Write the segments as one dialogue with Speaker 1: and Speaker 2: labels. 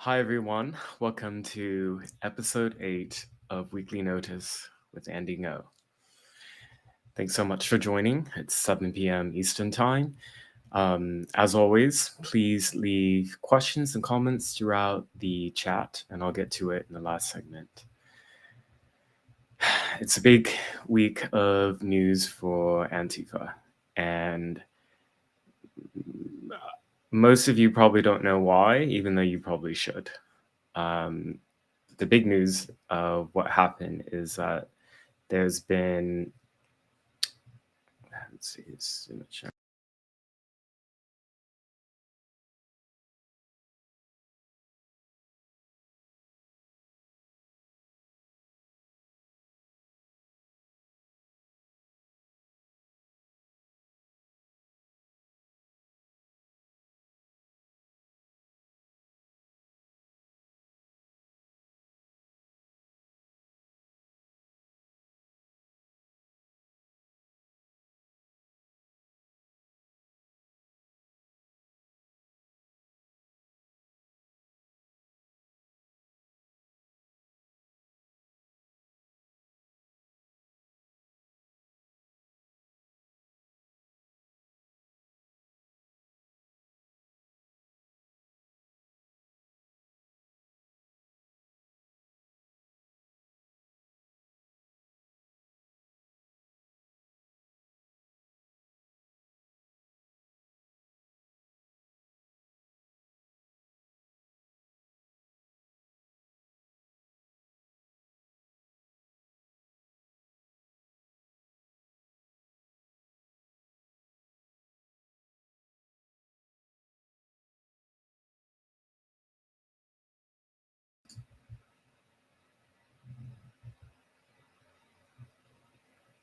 Speaker 1: Hi, everyone. Welcome to episode 8 of Weekly Notice with Andy Ngo. Thanks so much for joining. It's 7 p.m. Eastern Time. As always, please leave questions and comments throughout the chat, and I'll get to it in the last segment. It's a big week of news for Antifa, and most of you probably don't know why, even though you probably should. The big news of what happened is that there's been, let's see, it's in the chat.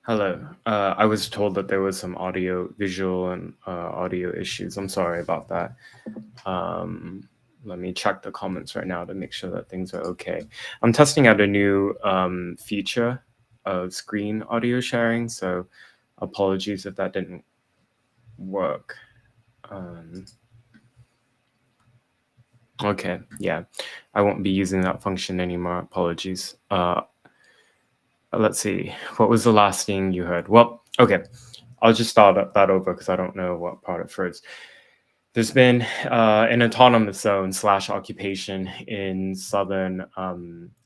Speaker 1: Hello. I was told that there was some visual and audio issues. I'm sorry about that. Let me check the comments right now to make sure that things are okay. I'm testing out a new feature of screen audio sharing, so apologies if that didn't work. Okay, yeah, I won't be using that function anymore. Apologies. Let's see. What was the last thing you heard? Well, okay, I'll just start that over because I don't know what part it first. There's been an autonomous zone / occupation in southern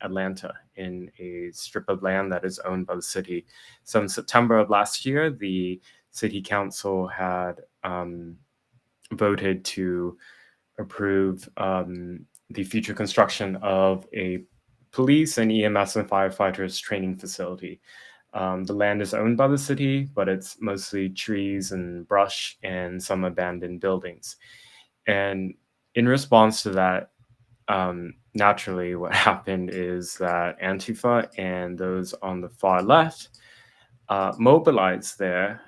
Speaker 1: Atlanta in a strip of land that is owned by the city. So in September of last year, the city council had voted to approve the future construction of a police and EMS and firefighters training facility. The land is owned by the city, but it's mostly trees and brush and some abandoned buildings. And in response to that, naturally, what happened is that Antifa and those on the far left mobilized there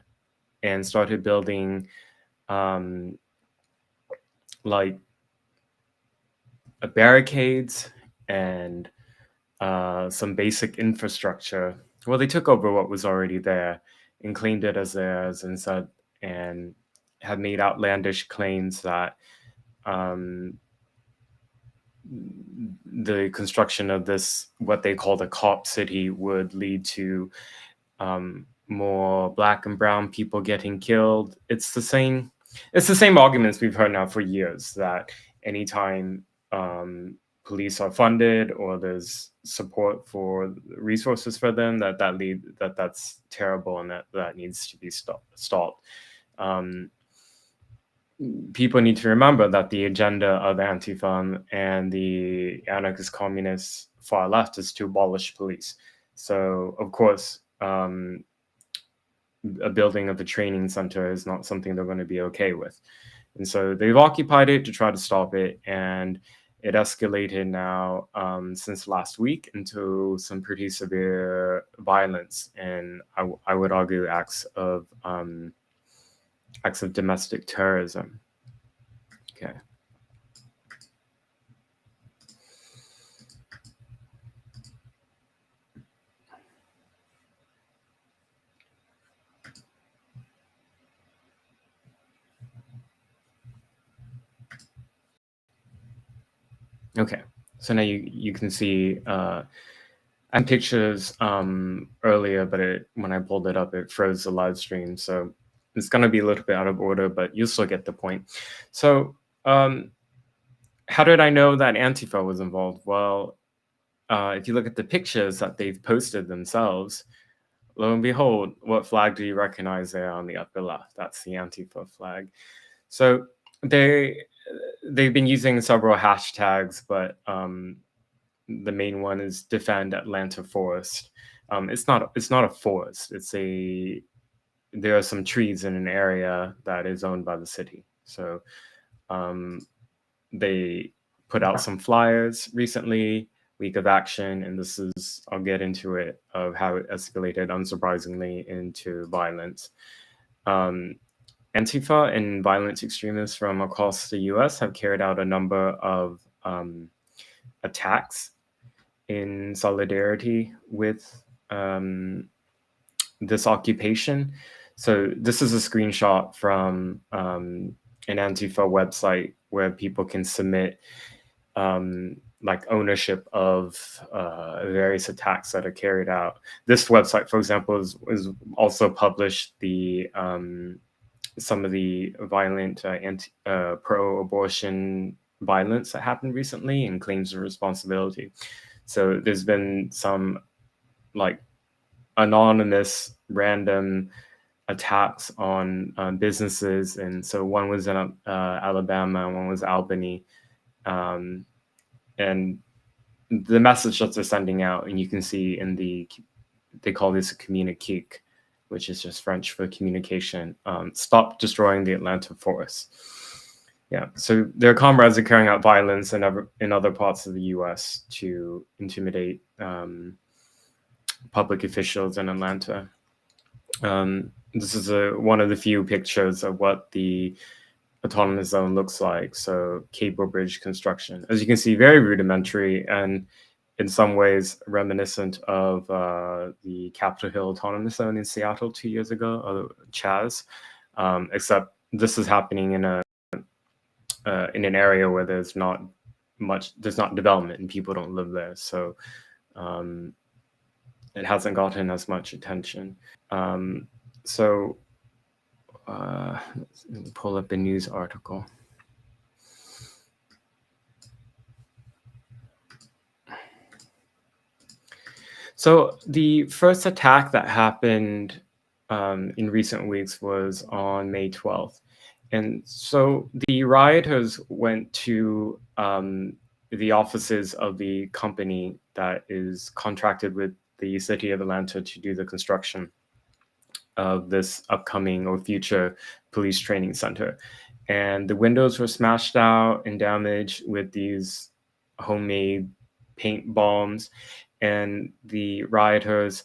Speaker 1: and started building like barricades and some basic infrastructure. Well, they took over what was already there and claimed it as theirs and said, and had made outlandish claims that the construction of this, what they called a cop city, would lead to more black and brown people getting killed. It's the same arguments we've heard now for years, that anytime police are funded or there's support for resources for them, that's terrible and that needs to be stopped. People need to remember that the agenda of Antifa and the anarchist communist far left is to abolish police. So, of course, a building of a training center is not something they're going to be okay with. And so they've occupied it to try to stop it. And it escalated now since last week into some pretty severe violence. And I would argue acts of domestic terrorism. Okay. Okay, so now you can see I had pictures earlier, but when I pulled it up, it froze the live stream. So it's going to be a little bit out of order, but you'll still get the point. So um, how did I know that Antifa was involved? Well, if you look at the pictures that they've posted themselves, lo and behold, what flag do you recognize there on the upper left? That's the Antifa flag. So they they've been using several hashtags, but the main one is defend Atlanta forest. It's not a forest. There are some trees in an area that is owned by the city. So um, they put out some flyers recently, week of action, and I'll get into it, of how it escalated unsurprisingly into violence. Um, Antifa and violent extremists from across the US have carried out a number of attacks in solidarity with this occupation. So this is a screenshot from an Antifa website where people can submit like ownership of various attacks that are carried out. This website, for example, is also published some of the violent pro-abortion violence that happened recently and claims of responsibility. So there's been some like anonymous random attacks on businesses, and so one was in Alabama, one was Albany, and the message that they're sending out, and you can see they call this a communique, which is just French for communication. Stop destroying the Atlanta forest. Yeah, so their comrades are carrying out violence in other parts of the U.S. to intimidate public officials in Atlanta. This is one of the few pictures of what the autonomous zone looks like. So cable bridge construction, as you can see, very rudimentary and in some ways reminiscent of the Capitol Hill Autonomous Zone in Seattle 2 years ago, or CHAZ, except this is happening in an area where there's not development and people don't live there. So it hasn't gotten as much attention. So let me pull up a news article. So the first attack that happened in recent weeks was on May 12th. And so the rioters went to the offices of the company that is contracted with the city of Atlanta to do the construction of this upcoming or future police training center. And the windows were smashed out and damaged with these homemade paint bombs. And the rioters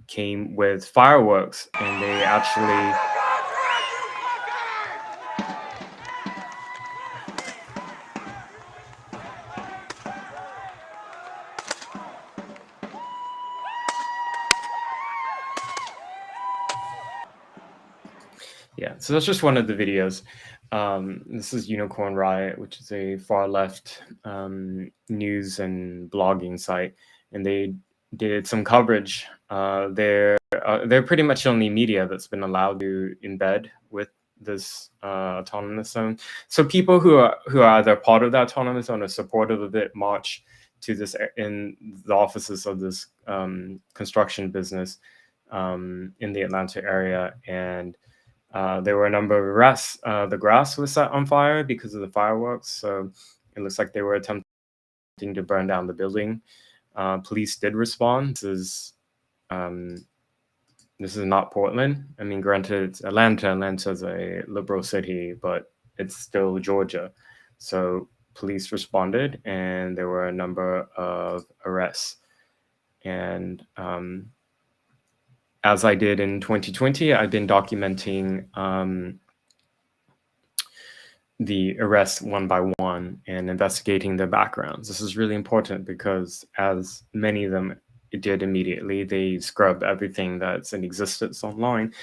Speaker 1: came with fireworks, and they actually so that's just one of the videos. This is Unicorn Riot, which is a far left news and blogging site, and they did some coverage. They're pretty much the only media that's been allowed to embed with this autonomous zone. So people who are either part of the autonomous zone or supportive of it march to this in the offices of this construction business in the Atlanta area, and there were a number of arrests. The grass was set on fire because of the fireworks, so it looks like they were attempting to burn down the building. Police did respond. This is not Portland. I mean, granted, it's Atlanta. Atlanta's a liberal city, but it's still Georgia. So police responded, and there were a number of arrests. And as I did in 2020, I've been documenting the arrests one by one and investigating their backgrounds. This is really important because, as many of them did immediately, they scrub everything that's in existence online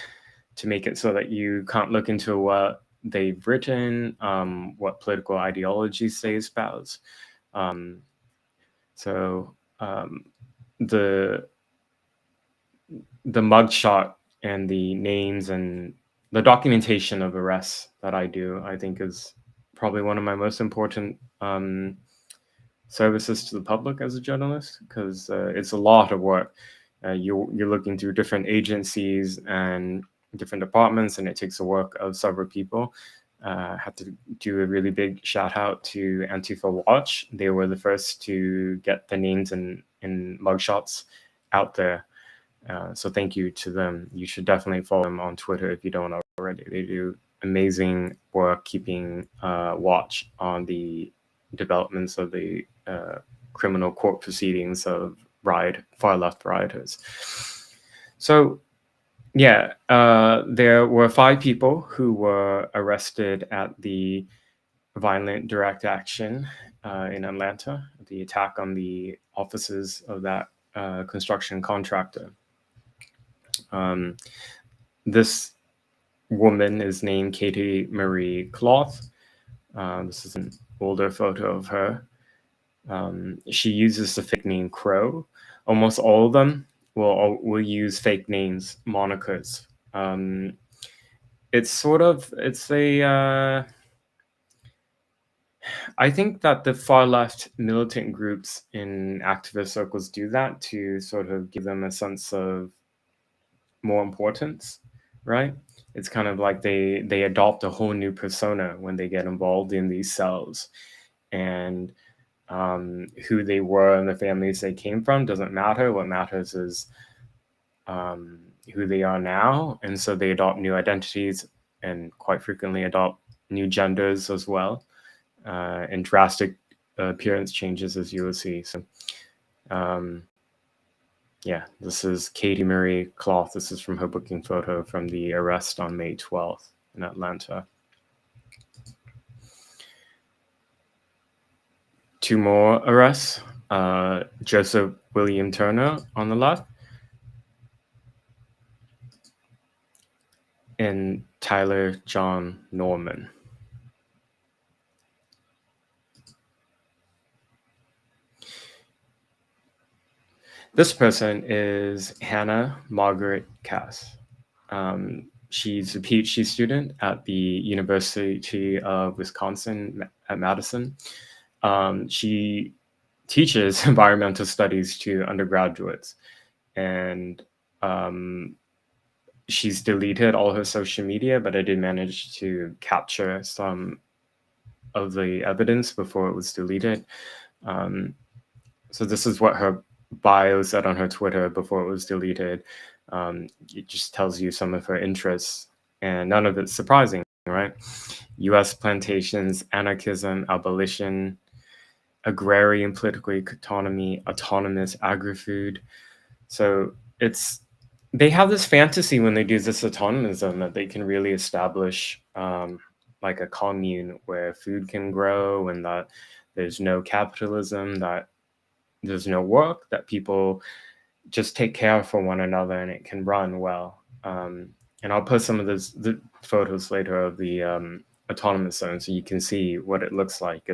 Speaker 1: to make it so that you can't look into what they've written, what political ideologies they espouse. So the mugshot and the names and the documentation of arrests that I do, I think, is probably one of my most important services to the public as a journalist, because it's a lot of work. You're looking through different agencies and different departments, and it takes the work of several people. I have to do a really big shout out to Antifa Watch. They were the first to get the names and mugshots out there. So thank you to them. You should definitely follow them on Twitter if you don't already. They do amazing work keeping watch on the developments of the criminal court proceedings of far left rioters. So yeah, there were 5 people who were arrested at the violent direct action in Atlanta, the attack on the offices of that construction contractor. This woman is named Katie Marie Cloth. This is an older photo of her. She uses the fake name Crow. Almost all of them will use fake names, monikers. I think that the far left militant groups in activist circles do that to sort of give them a sense of more importance, right? It's kind of like they adopt a whole new persona when they get involved in these cells, and who they were and the families they came from doesn't matter. What matters is who they are now, and so they adopt new identities and quite frequently adopt new genders as well, and drastic appearance changes, as you will see. So yeah, this is Katie Marie Cloth. This is from her booking photo from the arrest on May 12th in Atlanta. 2 more arrests. Joseph William Turner on the left, and Tyler John Norman. This person is Hannah Margaret Cass. She's a PhD student at the University of Wisconsin at Madison. She teaches environmental studies to undergraduates, and she's deleted all her social media, but I did manage to capture some of the evidence before it was deleted. So this is what her bio said on her Twitter before it was deleted. It just tells you some of her interests, and none of it's surprising, right? U.S. plantations, anarchism, abolition, agrarian political economy, autonomous agri-food. So they have this fantasy when they do this autonomism that they can really establish like a commune where food can grow, and that there's no capitalism, that there's no work, that people just take care for one another and it can run well. And I'll post some of the photos later of the autonomous zone so you can see what it looks like.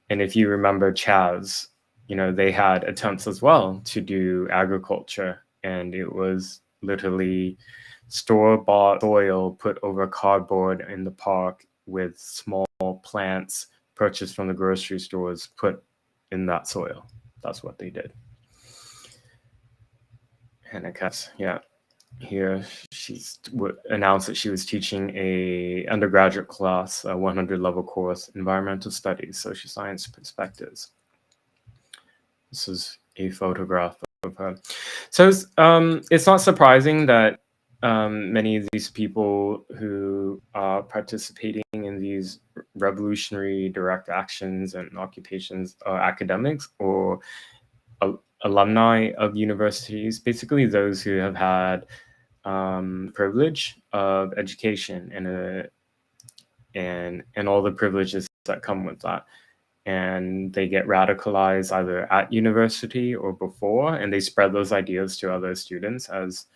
Speaker 1: And if you remember Chaz, they had attempts as well to do agriculture, and it was literally store-bought soil put over cardboard in the park with small plants purchased from the grocery stores put in that soil. That's what they did. Hannah Cass, yeah. Here, she's announced that she was teaching a undergraduate class, a 100-level course, Environmental Studies, Social Science Perspectives. This is a photograph of her. So it's not surprising that many of these people who are participating in these revolutionary direct actions and occupations are academics or alumni of universities, basically those who have had privilege of education and all the privileges that come with that. And they get radicalized either at university or before, and they spread those ideas to other students as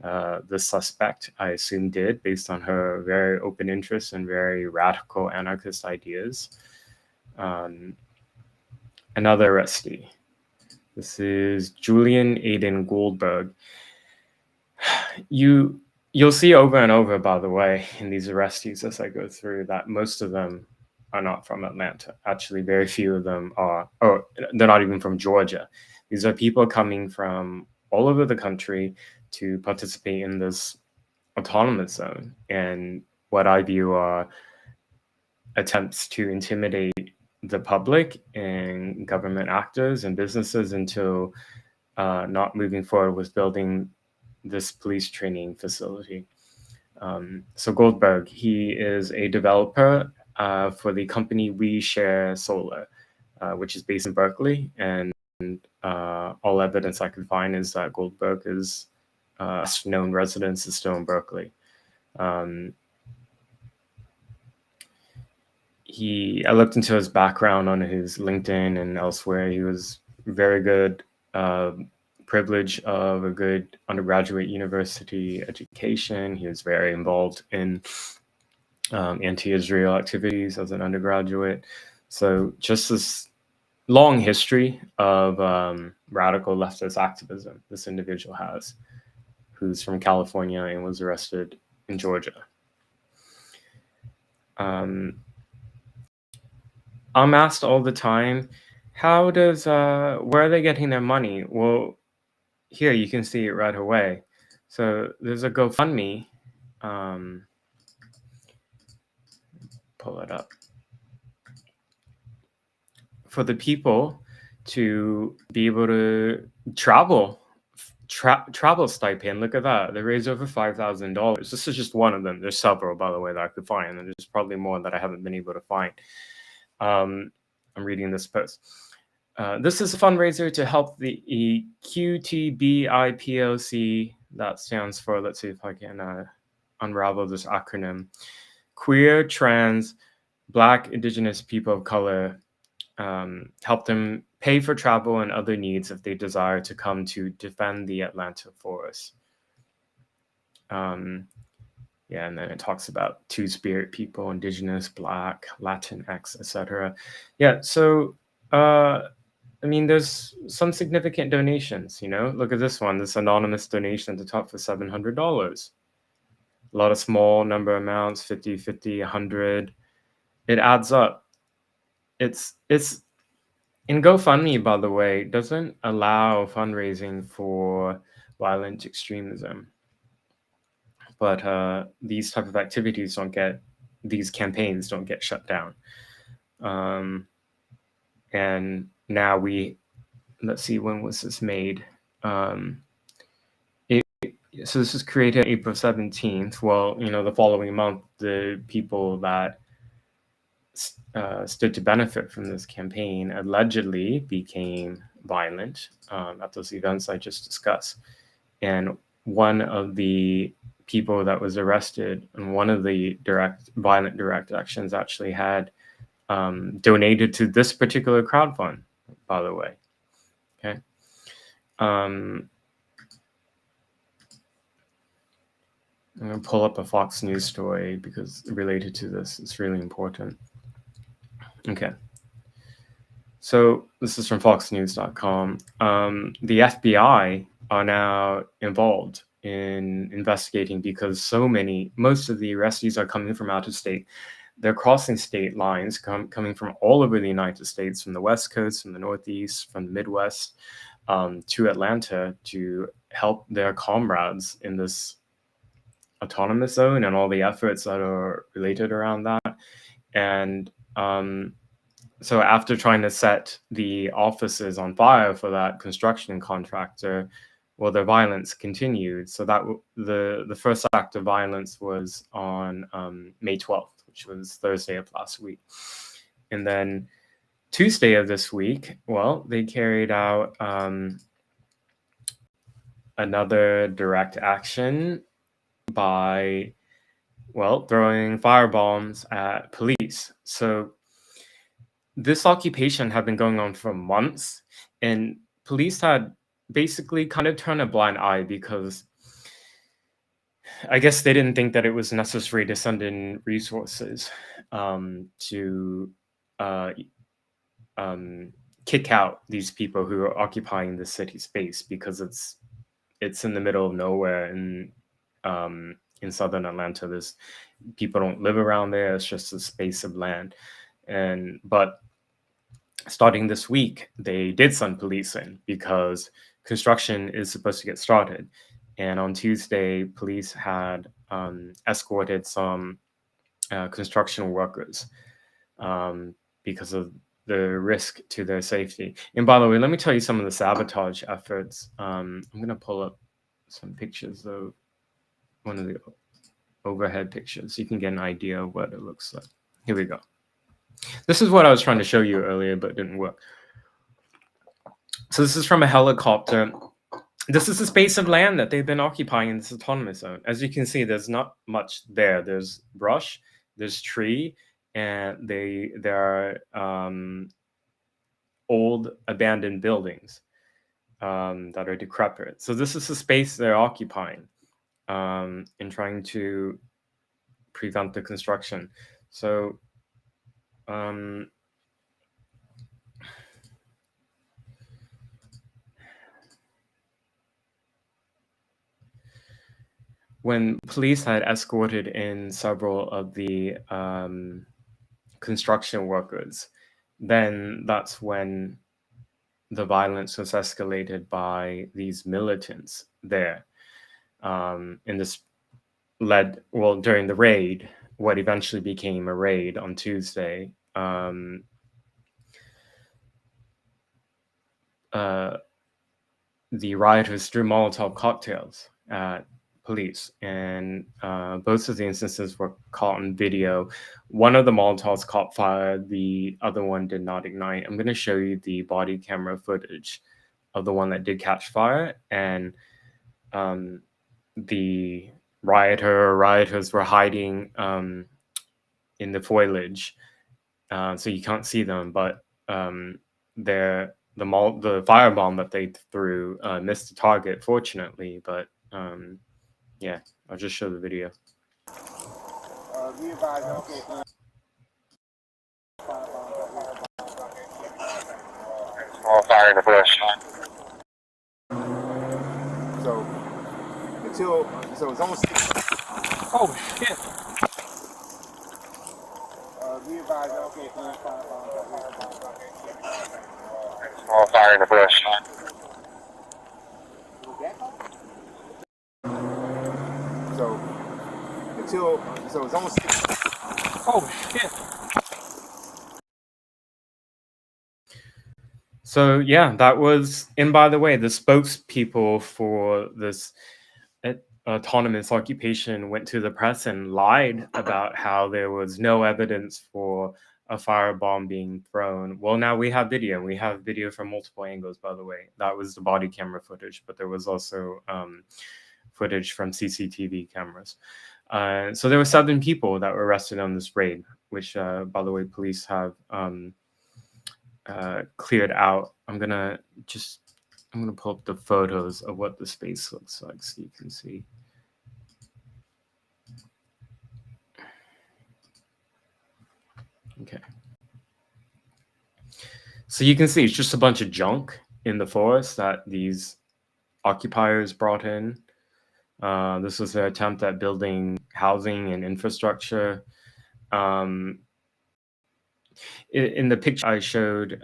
Speaker 1: the suspect, I assume, did based on her very open interest and very radical anarchist ideas. Another arrestee. This is Julian Aiden Goldberg. You'll see over and over, by the way, in these arrestees as I go through, that most of them are not from Atlanta. Actually, very few of them are, or they're not even from Georgia. These are people coming from all over the country to participate in this autonomous zone, and what I view are attempts to intimidate the public and government actors and businesses into not moving forward with building this police training facility. So Goldberg, he is a developer for the company We Share Solar, which is based in Berkeley. And all evidence I could find is that Goldberg is known residence is still in Berkeley. I looked into his background on his LinkedIn and elsewhere. He was very good, privilege of a good undergraduate university education. He was very involved in anti-Israel activities as an undergraduate. So just this long history of radical leftist activism this individual has, who's from California and was arrested in Georgia. I'm asked all the time, where are they getting their money? Well, here you can see it right away. So there's a GoFundMe. Pull it up. For the people to be able to travel stipend. Look at that. They raised over $5,000. This is just one of them. There's several, by the way, that I could find, and there's probably more that I haven't been able to find. I'm reading this post. This is a fundraiser to help the QTBIPOC. That stands for, let's see if I can unravel this acronym. Queer, Trans, Black, Indigenous People of Color. Help them pay for travel and other needs if they desire to come to defend the Atlanta forest. Yeah, and then it talks about Two-Spirit people, Indigenous, Black, Latinx, etc. Yeah, so I mean, there's some significant donations, Look at this one, this anonymous donation at the top for $700. A lot of small number amounts, 50, 50, 100. It adds up. It's in GoFundMe, by the way, doesn't allow fundraising for violent extremism. But these type of activities these campaigns don't get shut down. And now let's see, when was this made? So this was created April 17th. Well, the following month, the people that stood to benefit from this campaign allegedly became violent at those events I just discussed. And one of the people that was arrested and one of the violent direct actions actually had donated to this particular crowdfund, by the way. Okay. I'm going to pull up a Fox News story because related to this, it's really important. Okay. So this is from foxnews.com. The FBI are now involved in investigating because most of the arrestees are coming from out of state. They're crossing state lines, coming from all over the United States, from the West Coast, from the Northeast, from the Midwest, to Atlanta to help their comrades in this autonomous zone and all the efforts that are related around that. And so after trying to set the offices on fire for that construction contractor, well, the violence continued. So that the first act of violence was on May 12th, which was Thursday of last week. And then Tuesday of this week, well, they carried out another direct action by, throwing firebombs at police. So this occupation had been going on for months, and police had basically kind of turned a blind eye because I guess they didn't think that it was necessary to send in resources to uh, um, kick out these people who are occupying the city space because it's in the middle of nowhere in southern Atlanta. There's people don't live around there. It's just a space of land, but starting this week, they did send police in because construction is supposed to get started. And on Tuesday, police had escorted some construction workers because of the risk to their safety. And by the way, let me tell you some of the sabotage efforts. I'm going to pull up some pictures of one of the overhead pictures so you can get an idea of what it looks like. Here we go. This is what I was trying to show you earlier, but it didn't work. So this is from a helicopter. This is the space of land that they've been occupying in this autonomous zone. As you can see, there's not much there. There's brush, there's tree, and there are old abandoned buildings that are decrepit. So this is the space they're occupying in trying to prevent the construction. So when police had escorted in several of the construction workers, then that's when the violence was escalated by these militants there. And this led, well, during the raid, what eventually became a raid on Tuesday, the rioters threw Molotov cocktails at police, and both of the instances were caught on video. One of the Molotovs caught fire, the other one did not ignite. I'm going to show you the body camera footage of the one that did catch fire, and the rioters were hiding in the foliage, so you can't see them, but the firebomb that they threw missed the target, fortunately. But yeah, I'll just show the video.
Speaker 2: Small fire in the bush.
Speaker 3: So it's almost.
Speaker 2: Oh shit! Small fire in the bush.
Speaker 3: So it's almost.
Speaker 2: Oh shit!
Speaker 1: So yeah, that was. And by the way, the spokespeople for this autonomous occupation went to the press and lied about how there was no evidence for a firebomb being thrown. Well, now we have video. We have video from multiple angles, by the way. That was the body camera footage, but there was also footage from CCTV cameras. So there were 7 people that were arrested on this raid, which, by the way, police have cleared out. I'm gonna pull up the photos of what the space looks like so you can see. Okay. So you can see it's just a bunch of junk in the forest that these occupiers brought in. This was their attempt at building housing and infrastructure. In the picture I showed,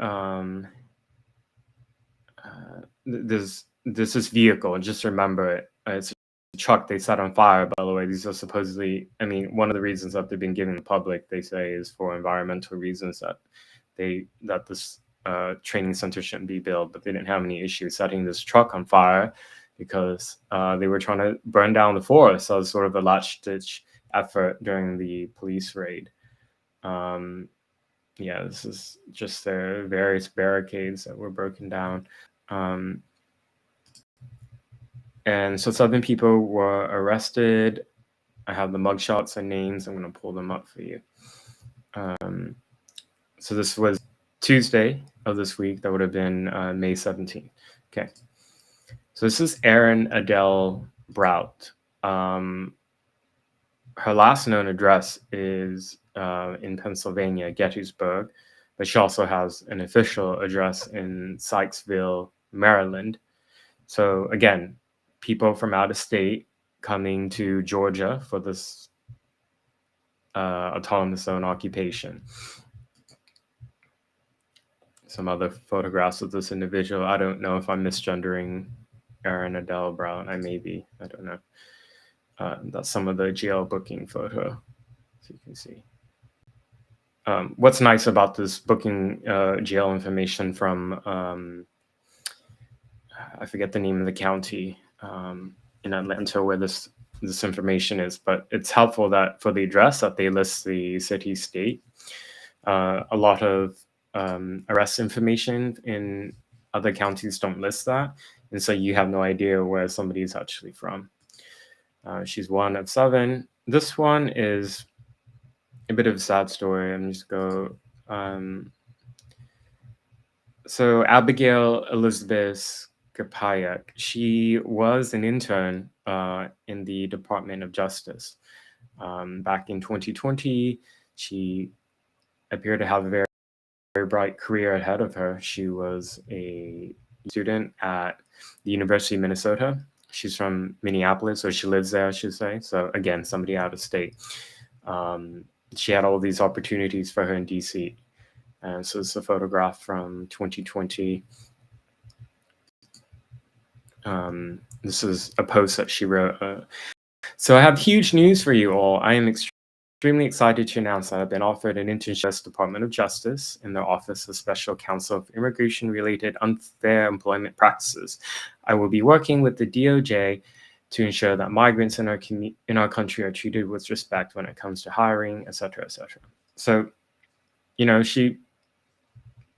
Speaker 1: there's this vehicle, and just remember it's a truck they set on fire. By the way, these are supposedly, I mean, one of the reasons that they've been giving the public, they say, is for environmental reasons, that this training center shouldn't be built, but they didn't have any issues setting this truck on fire because they were trying to burn down the forest as sort of a last-ditch effort during the police raid. Yeah, this is just their various barricades that were broken down. And so 7 people were arrested. I have the mugshots and names. I'm going to pull them up for you. So this was Tuesday of this week. That would have been May 17th. Okay. So this is Aaron Adele Brout. her last known address is in Pennsylvania, Gettysburg, but she also has an official address in Sykesville, Maryland. So again, people from out of state coming to Georgia for this autonomous zone occupation. Some other photographs of this individual. I don't know if I'm misgendering Erin Adele Brown. I may be. I don't know. That's some of the jail booking photo, so you can see. What's nice about this booking jail information from, I forget the name of the county in Atlanta where this information is, but it's helpful that for the address that they list the city, state. A lot of arrest information in other counties don't list that, and so you have no idea where somebody is actually from. She's one of 7. This one is a bit of a sad story. I'm just go. So Abigail Elizabeth Gapayak, she was an intern in the Department of Justice. Back in 2020, she appeared to have a very, very bright career ahead of her. She was a student at the University of Minnesota. She's from Minneapolis, or she lives there, I should say. So again, somebody out of state. She had all these opportunities for her in DC. And so it's a photograph from 2020. This is a post that she wrote. So I have huge news for you all. I am extremely excited to announce that I've been offered an internship at the Department of Justice in their Office of Special Counsel of Immigration-Related Unfair Employment Practices. I will be working with the DOJ to ensure that migrants in our country are treated with respect when it comes to hiring, etc., etc. So, you know, she,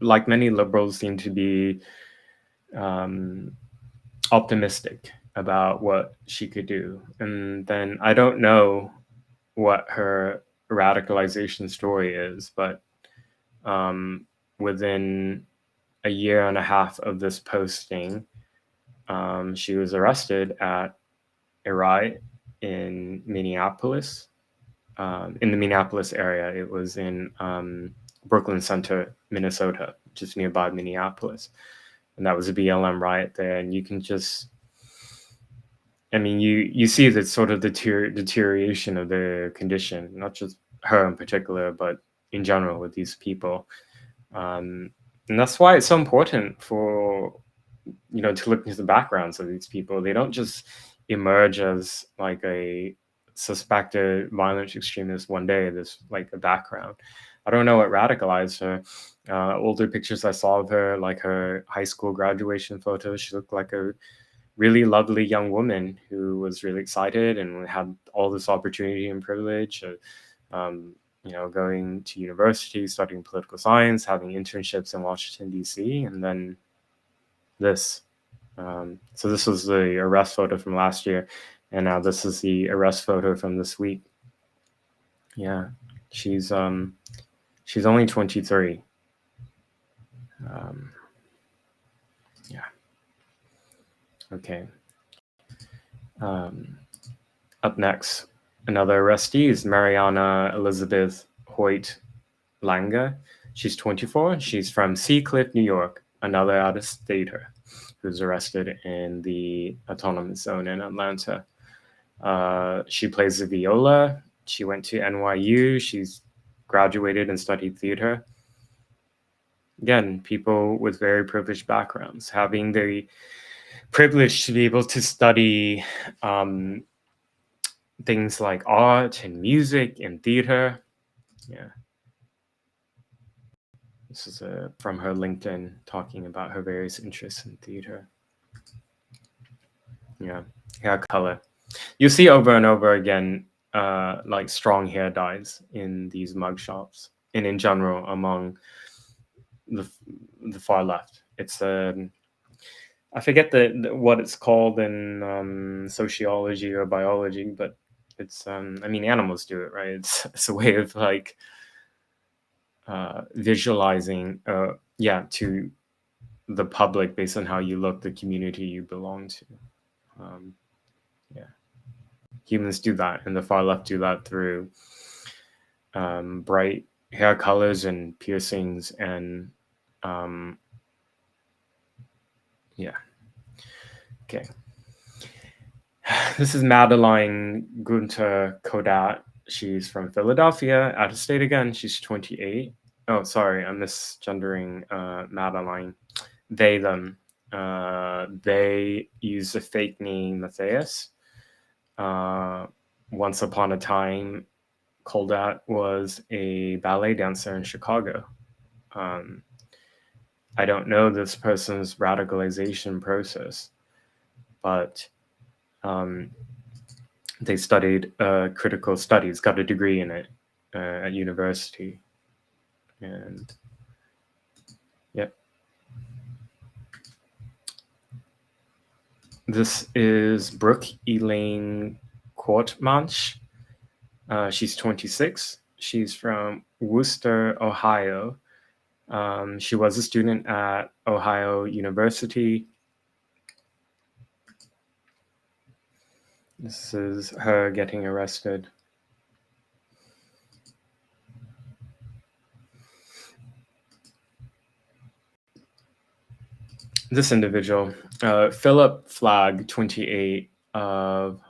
Speaker 1: like many liberals, seem to be optimistic about what she could do. And then I don't know what her radicalization story is, but within a year and a half of this posting, she was arrested at a riot in Minneapolis, in the Minneapolis area. It was in Brooklyn Center, Minnesota, just nearby Minneapolis. And that was a BLM riot there. And you can just, I mean, you see the sort of deterioration of their condition, not just her in particular, but in general with these people. And that's why it's so important for, you know, to look into the backgrounds of these people. They don't just emerge as like a suspected violent extremist one day. There's like a background. I don't know what radicalized her. Older pictures I saw of her, like her high school graduation photo, she looked like a really lovely young woman who was really excited and had all this opportunity and privilege. You know, going to university, studying political science, having internships in Washington, D.C., and then this. So this was the arrest photo from last year, and now this is the arrest photo from this week. Yeah, she's only 23. Yeah. Okay. Up next, another arrestee is Mariana Elizabeth Hoyt Langer. She's 24. She's from Seacliff, New York, another out-of-stater who's arrested in the autonomous zone in Atlanta. She plays the viola. She went to NYU. She's graduated and studied theater. Again, people with very privileged backgrounds, having the privilege to be able to study things like art and music and theater. Yeah. This is from her LinkedIn talking about her various interests in theater. Yeah, hair color. You see over and over again, like strong hair dyes in these mugshots, and in general among the far left. It's I forget what it's called in sociology or biology, but it's I mean, animals do it, right? It's a way of like visualizing, to the public based on how you look, the community you belong to. Yeah. humans do that, and the far left do that through bright hair colors and piercings and yeah. Okay. This is Madeline Gunter Kodat. She's from Philadelphia, out of state again. She's 28. Oh, sorry, I'm misgendering Madeline. They, them. They use the fake name Matthias. Once upon a time, Kodat was a ballet dancer in Chicago. I don't know this person's radicalization process, but they studied critical studies, got a degree in it at university. And yep. This is Brooke Elaine Courtmanch. She's 26. She's from Worcester, Ohio. She was a student at Ohio University. This is her getting arrested. This individual, Philip Flagg, 28, of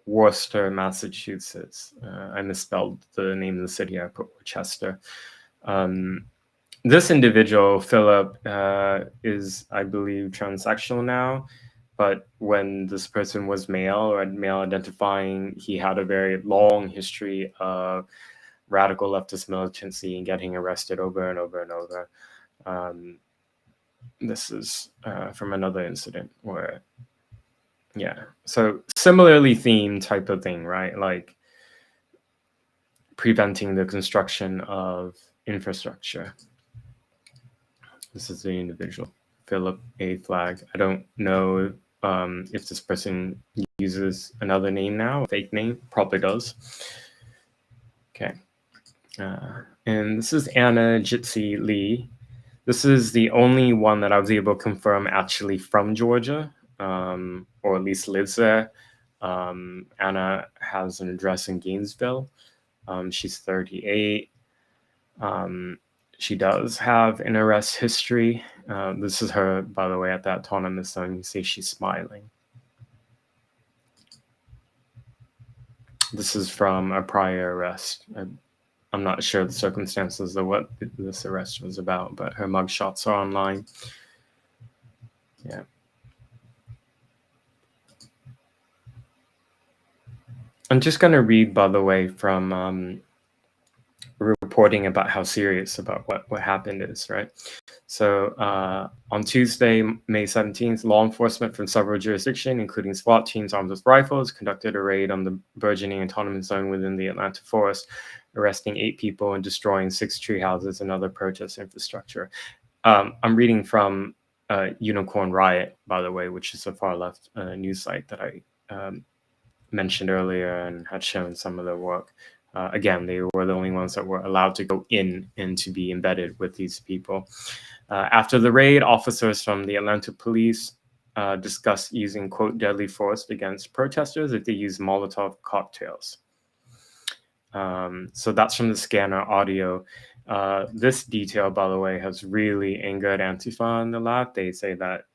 Speaker 1: Worcester, Massachusetts. I misspelled the name of the city. I put Worcester. This individual, Philip, is, I believe, transsexual now. But when this person was male or male identifying, he had a very long history of radical leftist militancy and getting arrested over and over and over. This is from another incident where, yeah. So similarly themed type of thing, right? Like preventing the construction of infrastructure. This is the individual, Philip A. Flagg. I don't know if this person uses another name now, a fake name, probably does. Okay. And this is Anna Jitsi Lee. This is the only one that I was able to confirm actually from Georgia, or at least lives there. Anna has an address in Gainesville. She's 38. She does have an arrest history. This is her, by the way, at that autonomous zone. You see she's smiling. This is from a prior arrest. I'm not sure the circumstances of what this arrest was about, but her mugshots are online. Yeah. I'm just going to read, by the way, from reporting about how serious about what happened is, right? So on Tuesday, May 17th, law enforcement from several jurisdictions, including SWAT teams armed with rifles, conducted a raid on the burgeoning autonomous zone within the Atlanta forest, arresting 8 people and destroying 6 tree houses and other protest infrastructure. I'm reading from Unicorn Riot, by the way, which is a far left news site that I mentioned earlier and had shown some of their work. Again, they were the only ones that were allowed to go in and to be embedded with these people. After the raid, officers from the Atlanta police discussed using, quote, deadly force against protesters if they use Molotov cocktails. So that's from the scanner audio. This detail, by the way, has really angered Antifa on the left. They say that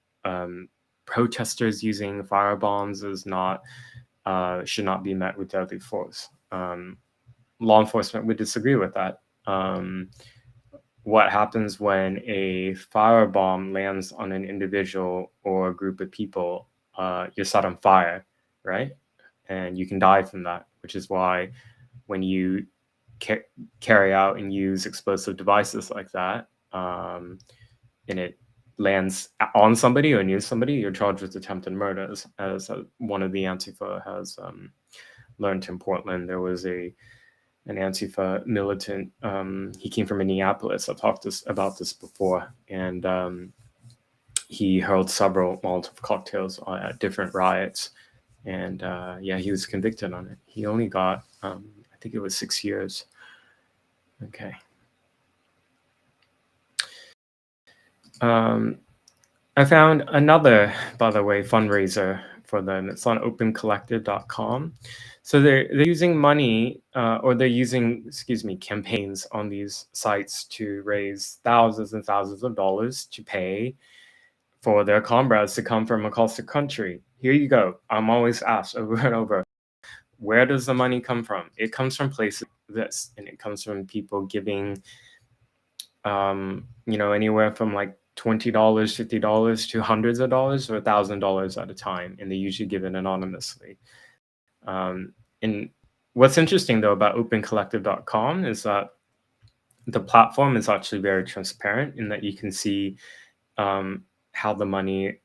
Speaker 1: protesters using firebombs is not should not be met with deadly force. Law enforcement would disagree with that. What happens when a firebomb lands on an individual or a group of people? You're set on fire, right? And you can die from that, which is why when you carry out and use explosive devices like that, and it lands on somebody or near somebody, you're charged with attempted murder, as one of the Antifa has learned in Portland. There was an Antifa militant. He came from Minneapolis. I've talked about this before, and he hurled several Molotov cocktails at different riots, and yeah, he was convicted on it. He only got, I think it was 6 years. Okay. I found another, by the way, fundraiser for them. It's on opencollective.com. So they're using money, or they're using, campaigns on these sites to raise thousands and thousands of dollars to pay for their comrades to come from across the country. Here you go. I'm always asked over and over, where does the money come from? It comes from places like this, and it comes from people giving, anywhere from like $20, $50 to hundreds of dollars or $1,000 at a time, and they usually give it anonymously. And what's interesting though about opencollective.com is that the platform is actually very transparent in that you can see how the money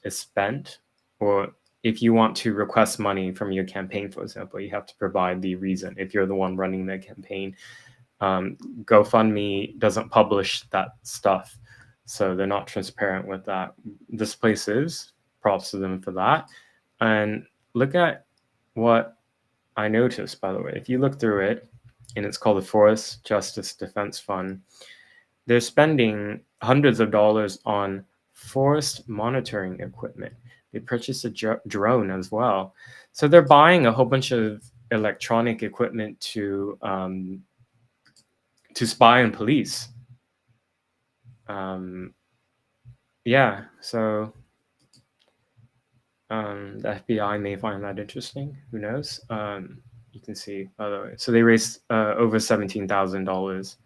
Speaker 1: is spent, or if you want to request money from your campaign, for example, you have to provide the reason if you're the one running the campaign. GoFundMe doesn't publish that stuff, so they're not transparent with that. This place is. Props to them for that. And look at what I noticed, by the way. If you look through it, and it's called the Forest Justice Defense Fund, they're spending hundreds of dollars on forest monitoring equipment. They purchased a drone as well. So they're buying a whole bunch of electronic equipment to spy on police. Yeah, so the FBI may find that interesting. Who knows? You can see, by the way. So they raised over $17,000.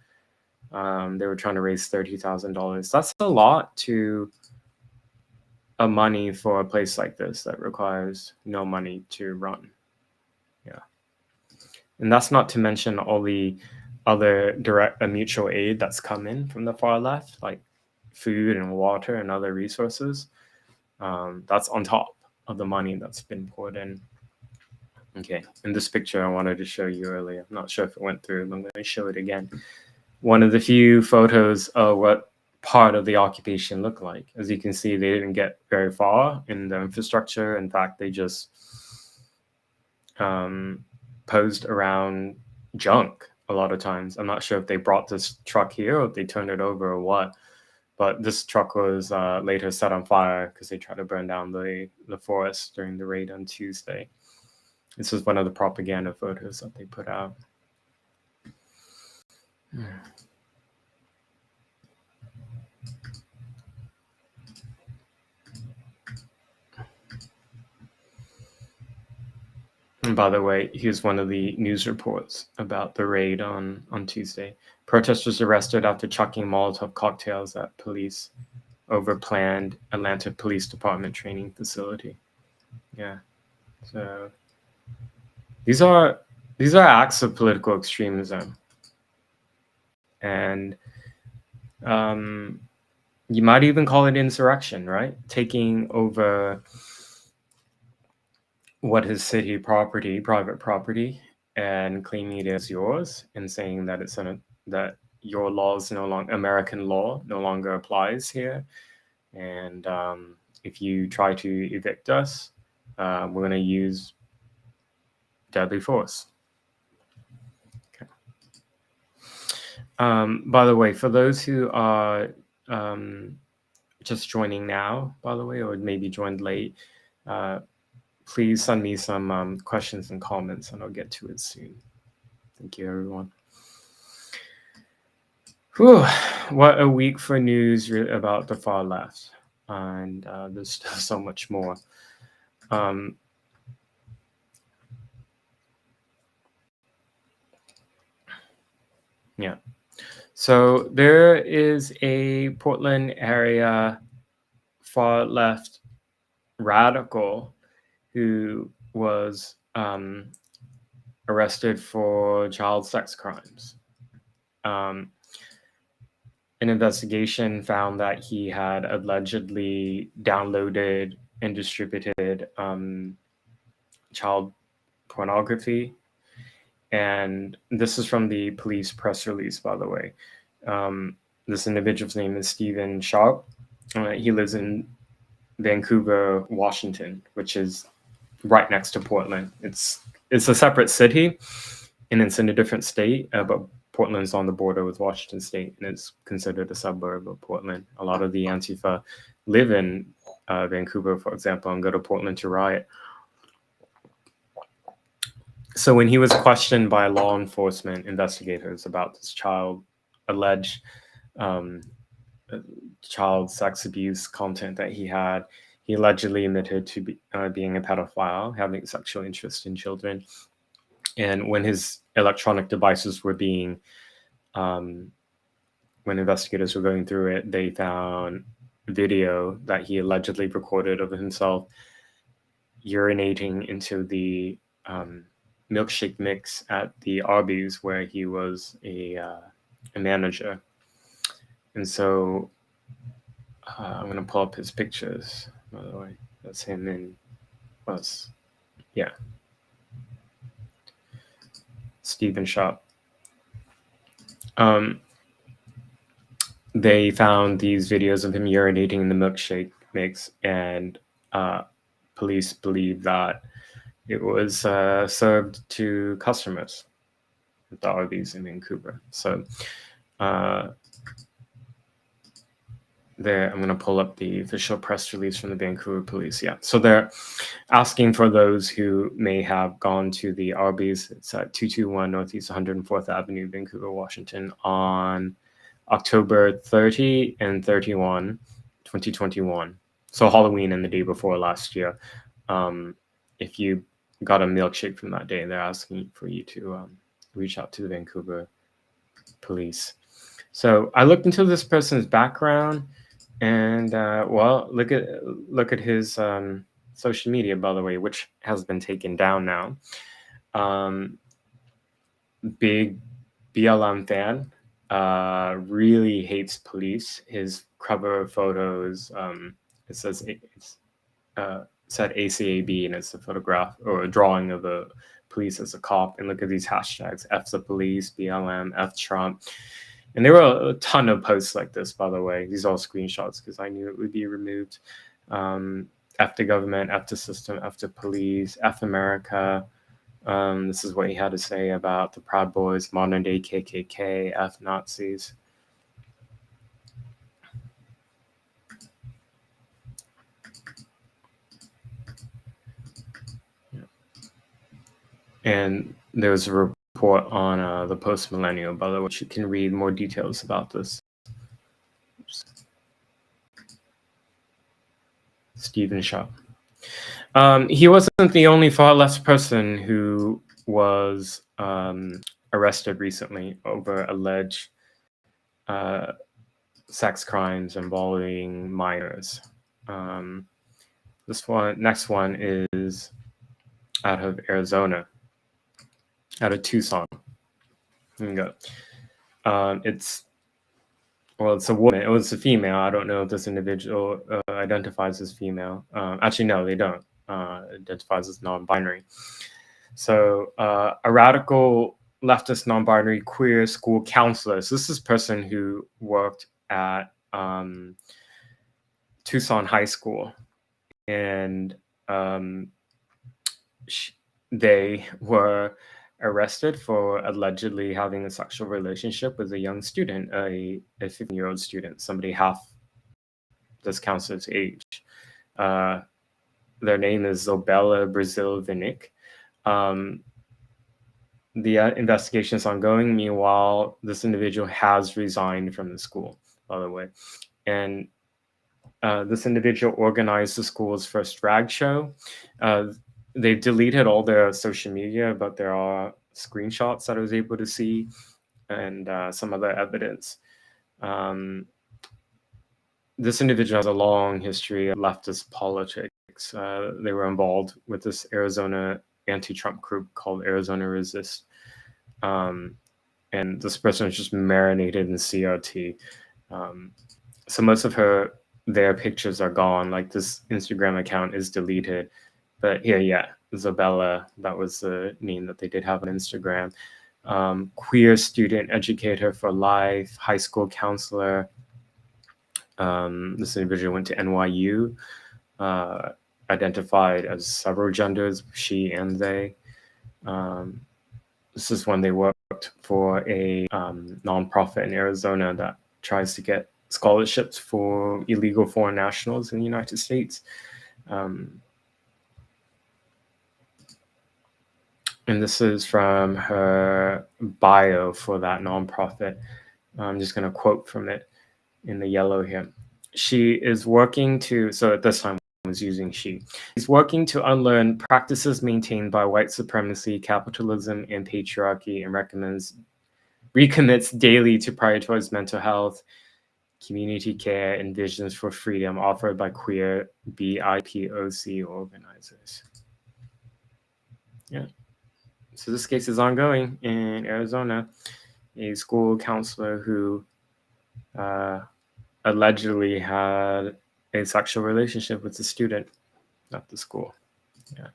Speaker 1: They were trying to raise $30,000. That's a lot to money for a place like this that requires no money to run. Yeah. And that's not to mention all the other direct mutual aid that's come in from the far left, like food and water and other resources. That's on top of the money that's been poured in. Okay, in this picture I wanted to show you earlier, I'm not sure if it went through, but I'm going to show it again. One of the few photos of what part of the occupation looked like. As you can see, they didn't get very far in the infrastructure. In fact, they just posed around junk a lot of times. I'm not sure if they brought this truck here or if they turned it over or what, but this truck was later set on fire because they tried to burn down the forest during the raid on Tuesday. This was one of the propaganda photos that they put out. And by the way, here's one of the news reports about the raid on Tuesday. Protesters arrested after chucking Molotov cocktails at police over planned Atlanta Police Department training facility. Yeah, so these are acts of political extremism, and you might even call it insurrection, right? Taking over what is city property, private property, and claiming it as yours, and saying that it's that your laws no longer, American law no longer applies here, and if you try to evict us, we're going to use deadly force. Okay. By the way, for those who are just joining now, by the way, or maybe joined late, please send me some questions and comments, and I'll get to it soon. Thank you, everyone. Whew, what a week for news about the far left, and there's still so much more. Yeah. So there is a Portland area far left radical who was arrested for child sex crimes. An investigation found that he had allegedly downloaded and distributed child pornography. And this is from the police press release, by the way. This individual's name is Stephen Sharp. He lives in Vancouver, Washington, which is right next to Portland. It's a separate city, and it's in a different state, but Portland's on the border with Washington State, and it's considered a suburb of Portland. A lot of the Antifa live in Vancouver, for example, and go to Portland to riot. So when he was questioned by law enforcement investigators about this alleged child sex abuse content that he had, he allegedly admitted to being a pedophile, having sexual interest in children. And when his electronic devices were being, when investigators were going through it, they found video that he allegedly recorded of himself urinating into the milkshake mix at the Arby's where he was a manager. And so I'm going to pull up his pictures, by the way. That's him in us. Yeah. Stephen Shop. They found these videos of him urinating in the milkshake mix, and police believe that it was served to customers at the Arby's in Vancouver. So there, I'm going to pull up the official press release from the Vancouver police. Yeah, so they're asking for those who may have gone to the Arby's. It's at 221 Northeast 104th Avenue, Vancouver, Washington, on October 30 and 31, 2021. So Halloween and the day before last year. If you got a milkshake from that day, they're asking for you to reach out to the Vancouver police. So I looked into this person's background, and well, look at his social media, by the way, which has been taken down now. Big BLM fan, really hates police. His cover photos, it says it's said ACAB, and it's a photograph or a drawing of the police as a cop. And look at these hashtags: F the police, BLM, F Trump. And there were a ton of posts like this, by the way. These are all screenshots because I knew it would be removed. F the government, F the system, F the police, F America. This is what he had to say about the Proud Boys, modern day KKK, F Nazis. And there's a report on the Post Millennial, by the way, which you can read more details about this. Stephen Shaw. He wasn't the only far left person who was arrested recently over alleged sex crimes involving minors. Next one is out of Arizona, out of Tucson. Here we go. It's a woman. It was a female. I don't know if this individual identifies as female. Actually, no, they don't. Identifies as non-binary. So a radical leftist non-binary queer school counselor. So this is a person who worked at Tucson High School, and they were arrested for allegedly having a sexual relationship with a young student, a 15-year-old student, somebody half this counselor's age. Their name is Zobella Brazil Vinick. The investigation is ongoing. Meanwhile, this individual has resigned from the school, by the way. And this individual organized the school's first drag show. They deleted all their social media, but there are screenshots that I was able to see and some other evidence. This individual has a long history of leftist politics. They were involved with this Arizona anti-Trump group called Arizona Resist. And this person is just marinated in CRT. So most of their pictures are gone. Like, this Instagram account is deleted. But here, yeah, Isabella, that was the name that they did have on Instagram. Queer student educator for life, high school counselor. This individual went to NYU, identified as several genders, she and they. This is when they worked for a nonprofit in Arizona that tries to get scholarships for illegal foreign nationals in the United States. And this is from her bio for that nonprofit. I'm just going to quote from it in the yellow here. She is working to, so at this time I was using she. She's working to unlearn practices maintained by white supremacy, capitalism, and patriarchy, and recommits daily to prioritize mental health, community care, and visions for freedom offered by queer BIPOC organizers. Yeah. So this case is ongoing in Arizona. A school counselor who allegedly had a sexual relationship with a student at the school. Yeah.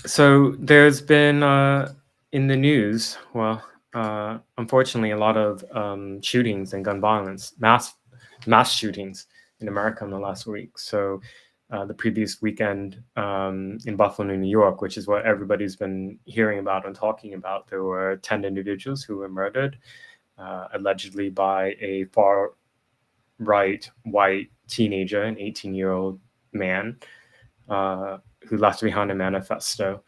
Speaker 1: So there's been in the news, well, unfortunately, a lot of shootings and gun violence, mass shootings in America in the last week. So the previous weekend in Buffalo, New York, which is what everybody's been hearing about and talking about, there were 10 individuals who were murdered, allegedly by a far-right white teenager, an 18-year-old man, who left behind a manifesto.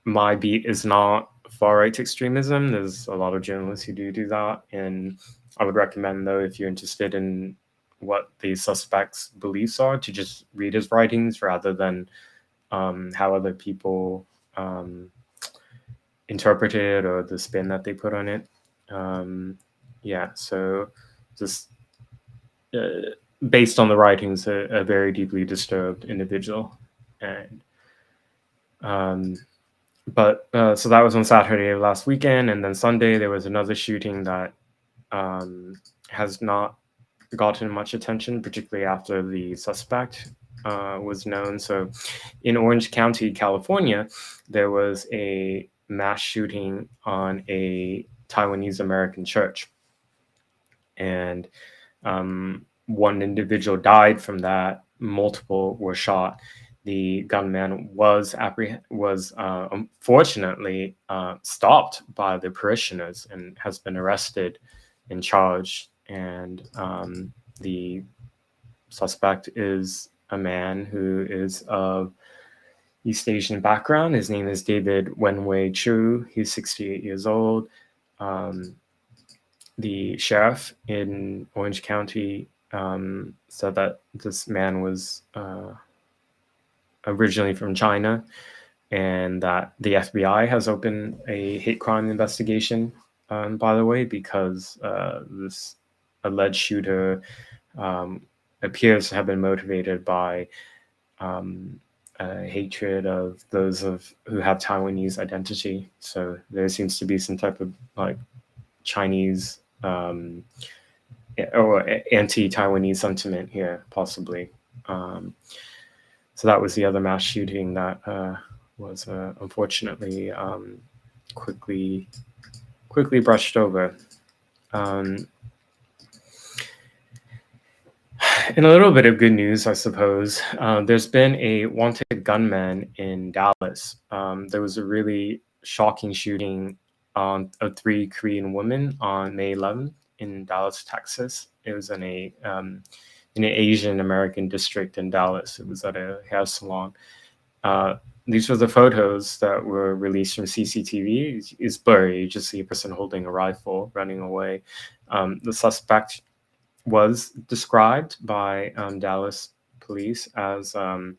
Speaker 1: My beat is not far-right extremism. There's a lot of journalists who do that. And I would recommend, though, if you're interested in what the suspect's beliefs are, to just read his writings rather than how other people interpret it or the spin that they put on it. Yeah, so just based on the writings, a very deeply disturbed individual. And so that was on Saturday of last weekend, and then Sunday there was another shooting that has not gotten much attention, particularly after the suspect was known. So in Orange County, California, there was a mass shooting on a Taiwanese American church, and one individual died from that. Multiple were shot. The gunman was unfortunately stopped by the parishioners and has been arrested and charged. And the suspect is a man who is of East Asian background. His name is David Wenwei Chu. He's 68 years old. The sheriff in Orange County said that this man was originally from China, and that the FBI has opened a hate crime investigation, by the way, because this alleged shooter appears to have been motivated by hatred of those who have Taiwanese identity. So there seems to be some type of like Chinese or anti-Taiwanese sentiment here, possibly. So that was the other mass shooting that was unfortunately quickly brushed over. And a little bit of good news, I suppose. There's been a wanted gunman in Dallas. There was a really shocking shooting of 3 Korean women on May 11th in Dallas, Texas. It was in an Asian American district in Dallas. It was at a hair salon. These were the photos that were released from CCTV. It's blurry. You just see a person holding a rifle running away. The suspect was described by Dallas police as a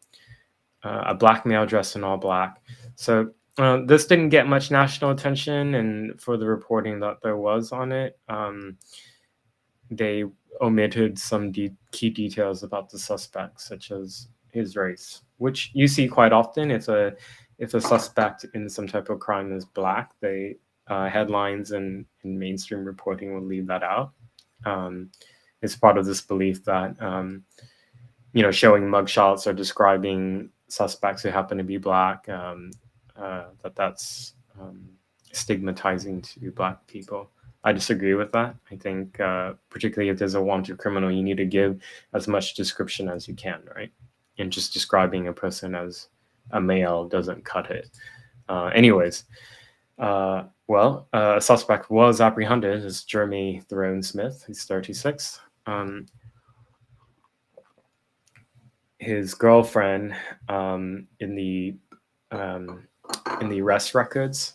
Speaker 1: black male dressed in all black. So this didn't get much national attention, and for the reporting that there was on it, they omitted some key details about the suspect, such as his race, which you see quite often. If a suspect in some type of crime is black, they headlines and mainstream reporting will leave that out. It's part of this belief that showing mugshots or describing suspects who happen to be black, that's stigmatizing to black people. I disagree with that. I think particularly if there's a wanted criminal, you need to give as much description as you can, right? And just describing a person as a male doesn't cut it. Anyways, A suspect was apprehended. Is Jeremy Throne Smith. He's 36. His girlfriend in the arrest records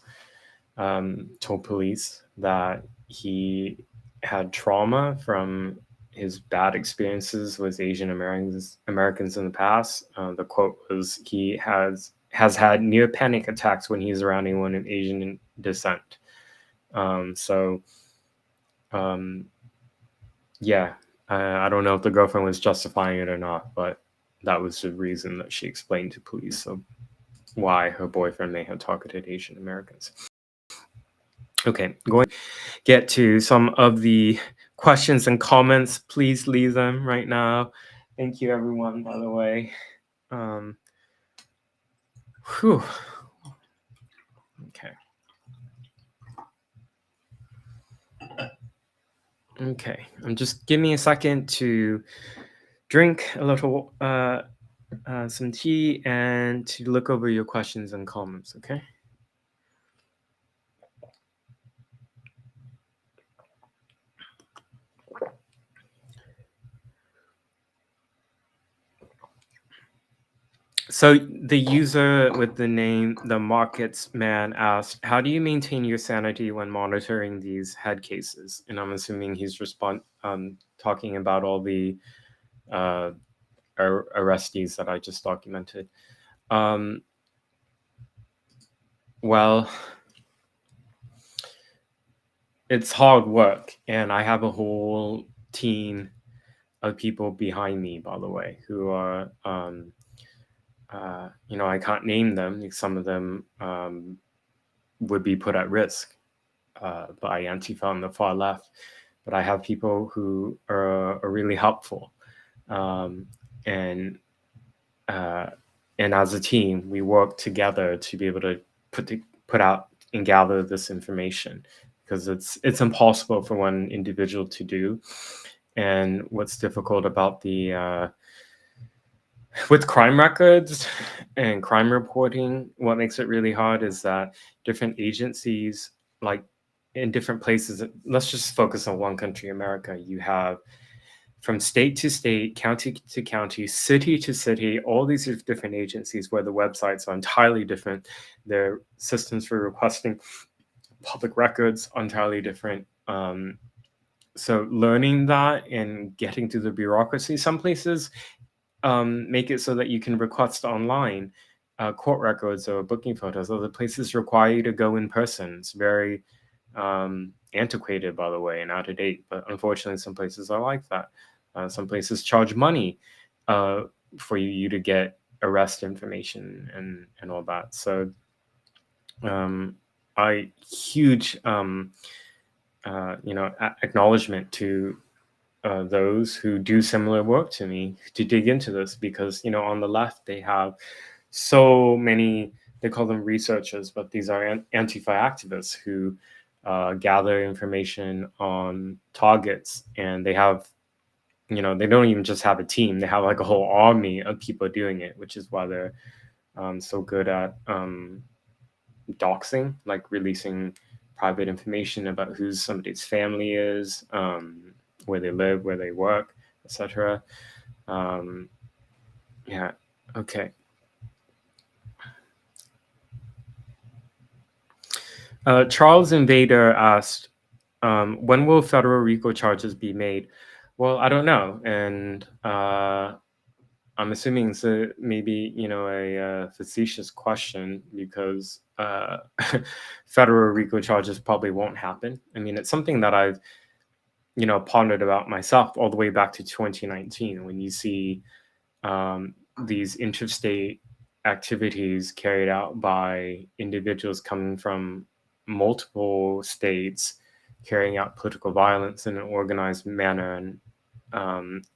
Speaker 1: told police that he had trauma from his bad experiences with Asian Americans in the past. The quote was, "He has had near panic attacks when he's around anyone of Asian descent." Yeah, I don't know if the girlfriend was justifying it or not, but that was the reason that she explained to police of why her boyfriend may have targeted Asian Americans. Okay, going to get to some of the questions and comments. Please leave them right now. Thank you, everyone, by the way. Whew. Okay. Okay, just give me a second to drink a little some tea and to look over your questions and comments, okay? So the user with the name The Markets Man asked, how do you maintain your sanity when monitoring these head cases? And I'm assuming he's talking about all the arrestees that I just documented. Well, it's hard work, and I have a whole team of people behind me, by the way, who are, I can't name them. Some of them would be put at risk by Antifa on the far left, but I have people who are really helpful, and as a team, we work together to be able to put out and gather this information, because it's impossible for one individual to do. And what's difficult about with crime records and crime reporting, what makes it really hard is that different agencies, like in different places, let's just focus on one country, America, you have from state to state, county to county, city to city, all these different agencies where the websites are entirely different. Their systems for requesting public records are entirely different. So learning that and getting through the bureaucracy, some places make it so that you can request online court records or booking photos. Other places require you to go in person. It's very antiquated, by the way, and out of date. But unfortunately, some places are like that. Some places charge money for you to get arrest information and all that. So huge acknowledgement to those who do similar work to me to dig into this, because on the left they have so many, they call them researchers, but these are Antifa activists who gather information on targets, and they have they don't even just have a team, they have like a whole army of people doing it, which is why they're so good at doxing, like releasing private information about who somebody's family is, where they live, where they work, etc. Yeah. Okay. Charles Invader asked, when will federal RICO charges be made? Well, I don't know, and I'm assuming it's maybe a facetious question, because federal RICO charges probably won't happen. I mean, it's something that I've pondered about myself all the way back to 2019, when you see these interstate activities carried out by individuals coming from multiple states, carrying out political violence in an organized manner, and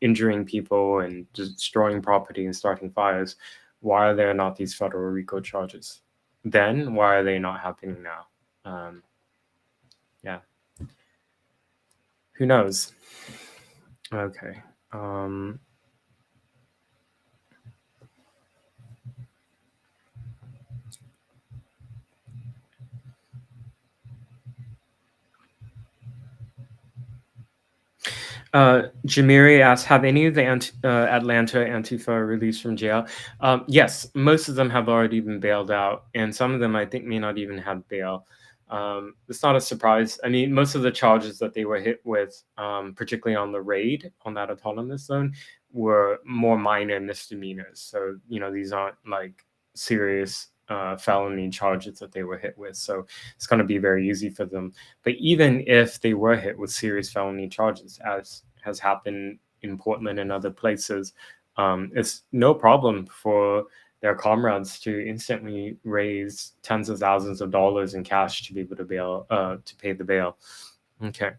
Speaker 1: injuring people and destroying property and starting fires. Why are there not these federal RICO charges then? Why are they not happening now? Yeah. Who knows? Okay. Jamiri asks, have any of the Atlanta Antifa released from jail? Yes, most of them have already been bailed out, and some of them I think may not even have bail. It's not a surprise. I mean, most of the charges that they were hit with, particularly on the raid on that autonomous zone, were more minor misdemeanors. So, these aren't like serious felony charges that they were hit with. So it's going to be very easy for them. But even if they were hit with serious felony charges, as has happened in Portland and other places, it's no problem for their comrades to instantly raise tens of thousands of dollars in cash to be able to pay the bail. Okay.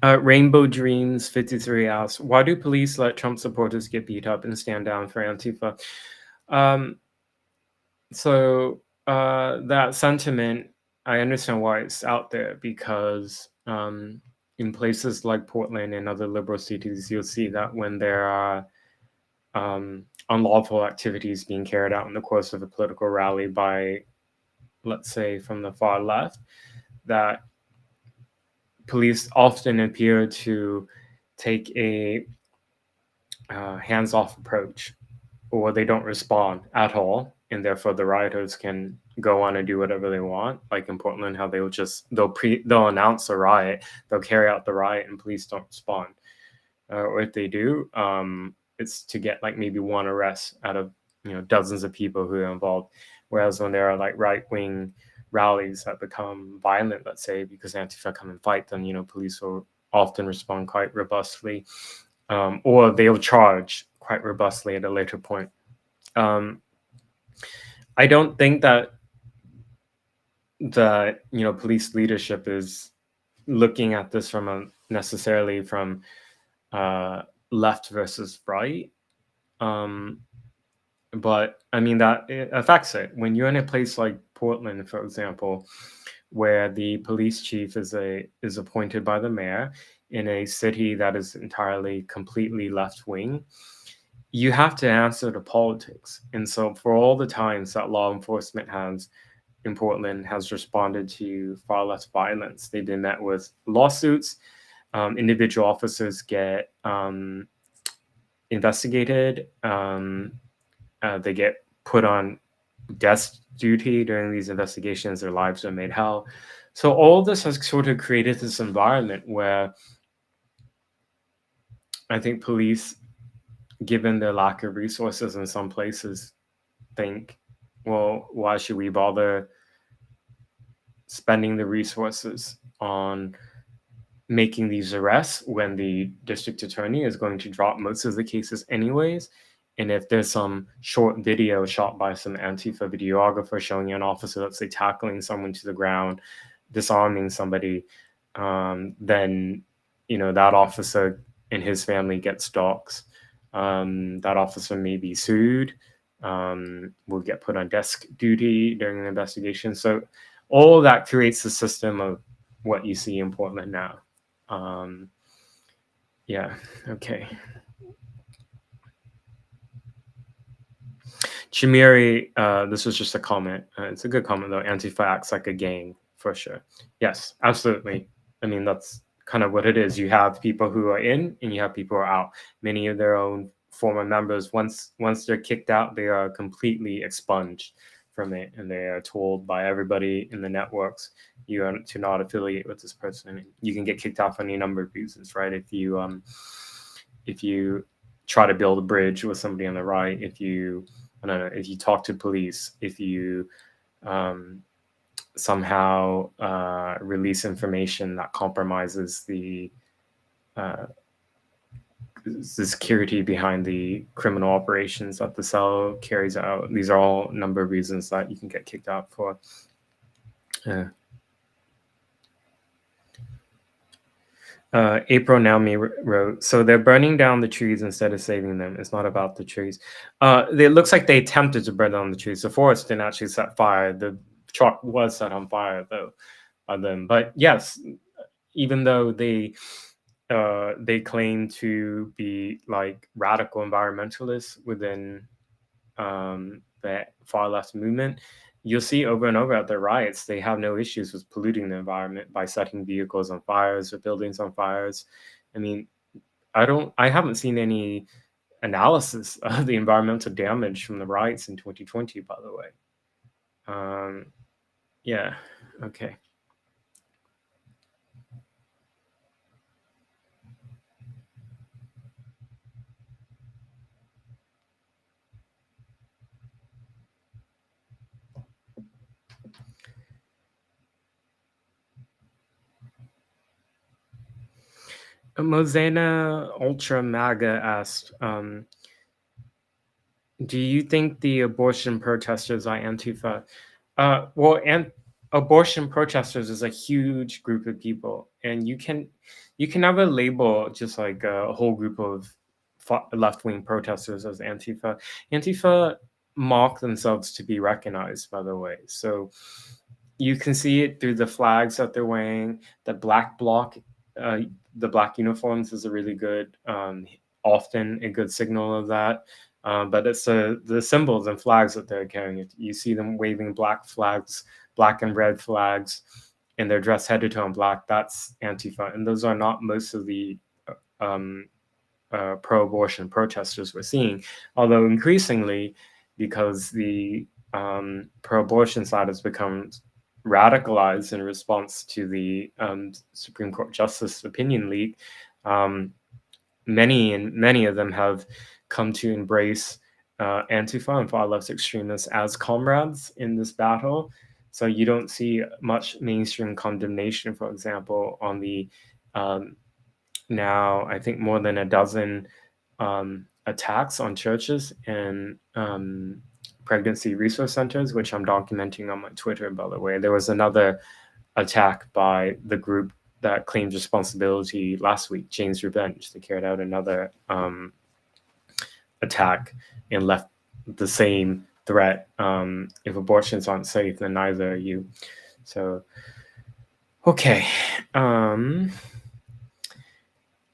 Speaker 1: Rainbow Dreams 53 asks, why do police let Trump supporters get beat up and stand down for Antifa? So that sentiment, I understand why it's out there, because in places like Portland and other liberal cities, you'll see that when there are unlawful activities being carried out in the course of a political rally by, let's say, from the far left, that police often appear to take a hands-off approach, or they don't respond at all, and therefore the rioters can go on and do whatever they want. Like in Portland, how they'll announce a riot, they'll carry out the riot, and police don't respond. Or if they do, it's to get like maybe one arrest out of dozens of people who are involved. Whereas when there are like right-wing rallies that become violent, let's say because Antifa come and fight, then police will often respond quite robustly, or they'll charge quite robustly at a later point. I don't think that police leadership is looking at this necessarily from left versus right. But I mean, that it affects it. When you're in a place like Portland, for example, where the police chief is appointed by the mayor in a city that is entirely, completely left wing, you have to answer to politics. And so for all the times that law enforcement in Portland has responded to far less violence, they've been met with lawsuits. Individual officers get investigated. They get put on desk duty during these investigations. Their lives are made hell. So all this has sort of created this environment where I think police, given their lack of resources in some places, think, well, why should we bother spending the resources on making these arrests when the district attorney is going to drop most of the cases anyways? And if there's some short video shot by some Antifa videographer showing an officer, let's say, tackling someone to the ground, disarming somebody, then that officer and his family gets doxxed. That officer may be sued, will get put on desk duty during an investigation. So all that creates the system of what you see in Portland now. Yeah, okay. Chimiri, this was just a comment. It's a good comment, though. Antifa acts like a gang, for sure. Yes, absolutely. I mean, that's kind of what it is. You have people who are in and you have people who are out. Many of their own former members, once they're kicked out, they are completely expunged from it, and they are told by everybody in the networks, you are to not affiliate with this person. You can get kicked out for any number of reasons, right? If you try to build a bridge with somebody on the right, if you talk to police, if you somehow release information that compromises the security behind the criminal operations that the cell carries out. These are all a number of reasons that you can get kicked out for. April Naomi wrote, so they're burning down the trees instead of saving them. It's not about the trees. It looks like they attempted to burn down the trees. The forest didn't actually set fire. The truck was set on fire, though, by them. But yes, even though they claim to be like radical environmentalists within the the far left movement, you'll see over and over at the riots, they have no issues with polluting the environment by setting vehicles on fires or buildings on fires. I mean, I haven't seen any analysis of the environmental damage from the riots in 2020, by the way. Yeah, okay. Mosena Ultra MAGA asked, do you think the abortion protesters are Antifa? Abortion protesters is a huge group of people, and you can never label just like a whole group of left-wing protesters as Antifa. Antifa mock themselves to be recognized, by the way. So you can see it through the flags that they're wearing. The black bloc, the black uniforms is a really good, often a good signal of that. But it's the symbols and flags that they're carrying. You see them waving black flags, black and red flags, and they're dressed head to toe in black. That's Antifa. And those are not most of the pro-abortion protesters we're seeing, although increasingly, because the pro-abortion side has become radicalized in response to the Supreme Court Justice opinion leak, many of them have come to embrace Antifa and far left extremists as comrades in this battle. So you don't see much mainstream condemnation, for example, on the now I think more than a dozen attacks on churches and pregnancy resource centers, which I'm documenting on my Twitter, by the way. There was another attack by the group that claimed responsibility last week, Jane's Revenge. They carried out another attack and left the same threat. If abortions aren't safe, then neither are you. So, okay.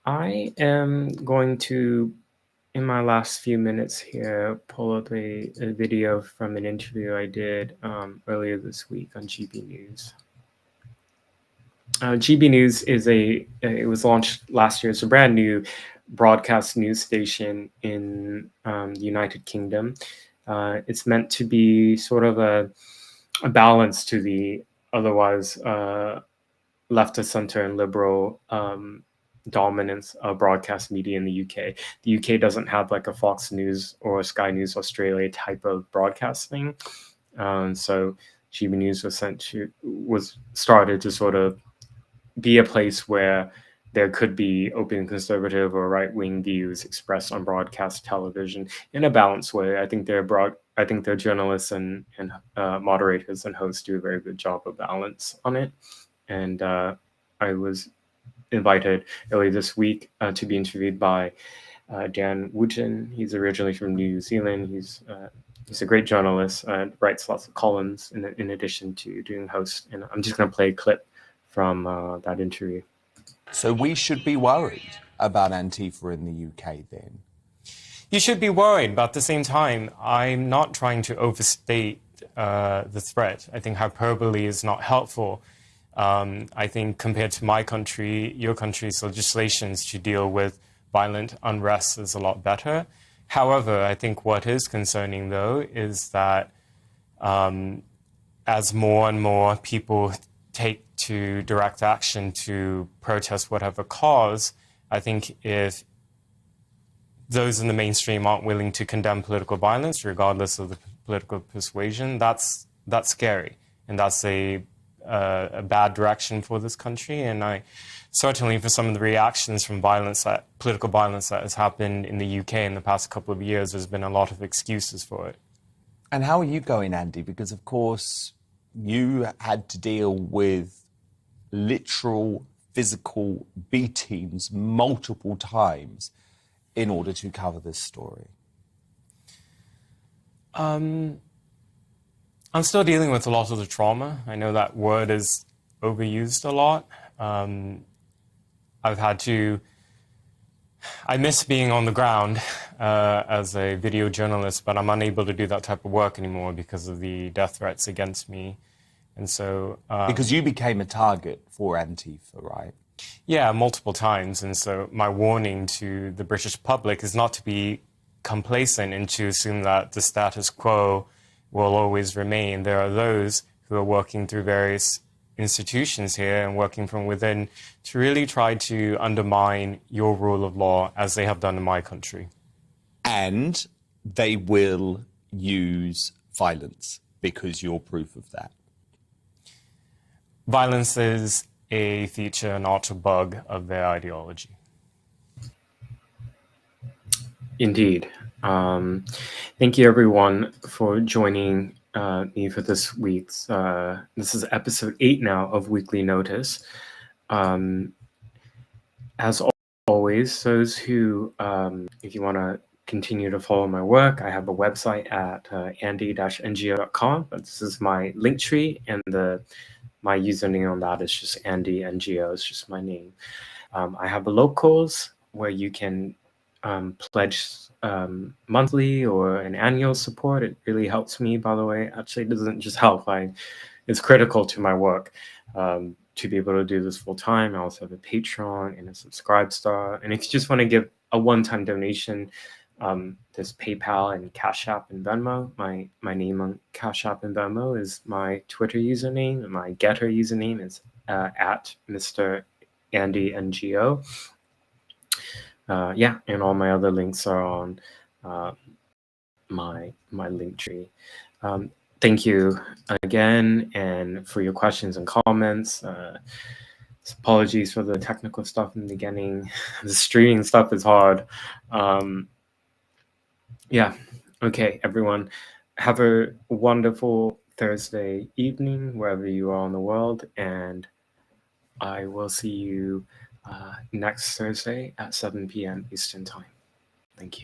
Speaker 1: I am going to, in my last few minutes here, pull up a video from an interview I did earlier this week on GB News. GB News is it was launched last year. It's a brand new broadcast news station in the United Kingdom. It's meant to be sort of a balance to the otherwise left of center and liberal dominance of broadcast media in the UK. The UK doesn't have like a Fox News or Sky News Australia type of broadcasting. So GB News was started to sort of be a place where there could be open conservative or right-wing views expressed on broadcast television in a balanced way. I think their journalists and moderators and hosts do a very good job of balance on it. And I was invited earlier this week to be interviewed by Dan Wooten. He's originally from New Zealand. He's a great journalist, writes lots of columns in addition to doing hosts. And I'm just going to play a clip from that interview.
Speaker 4: So we should be worried about Antifa in the UK then?
Speaker 1: You should be worried, but at the same time, I'm not trying to overstate the threat. I think hyperbole is not helpful. I think compared to my country, your country's legislations to deal with violent unrest is a lot better. However, I think what is concerning, though, is that as more and more people take to direct action to protest whatever cause, I think if those in the mainstream aren't willing to condemn political violence, regardless of the political persuasion, that's scary. And that's a bad direction for this country. And I certainly, for some of the reactions from political violence that has happened in the UK in the past couple of years, there's been a lot of excuses for it.
Speaker 4: And how are you going, Andy? Because, of course, you had to deal with literal physical beatings multiple times in order to cover this story.
Speaker 1: I'm still dealing with a lot of the trauma. I know that word is overused a lot. I miss being on the ground. as a video journalist, but I'm unable to do that type of work anymore because of the death threats against me. And so...
Speaker 4: because you became a target for Antifa, right?
Speaker 1: Yeah, multiple times. And so my warning to the British public is not to be complacent and to assume that the status quo will always remain. There are those who are working through various institutions here and working from within to really try to undermine your rule of law as they have done in my country.
Speaker 4: And they will use violence because you're proof of that.
Speaker 1: Violence is a feature, not a bug, of their ideology.
Speaker 2: Indeed. Thank you, everyone, for joining me for this week's. This is episode 8 now of Weekly Notice. As always, those who, if you want to continue to follow my work, I have a website at andy-ngo.com. But this is my link tree, and my username on that is just AndyNGO. It's just my name. I have a locals where you can pledge monthly or an annual support. It really helps me, by the way. Actually, it doesn't just help. It's critical to my work to be able to do this full time. I also have a Patreon and a Subscribe Star. And if you just want to give a one-time donation, there's PayPal and Cash App and Venmo. My name on Cash App and Venmo is my Twitter username, and my Getter username is at Mr. AndyNGO. Yeah, and all my other links are on my link tree. Thank you again, and for your questions and comments. Apologies for the technical stuff in the beginning. The streaming stuff is hard. Yeah, okay, everyone. Have a wonderful Thursday evening, wherever you are in the world, and I will see you next Thursday at 7 p.m. Eastern Time. Thank you.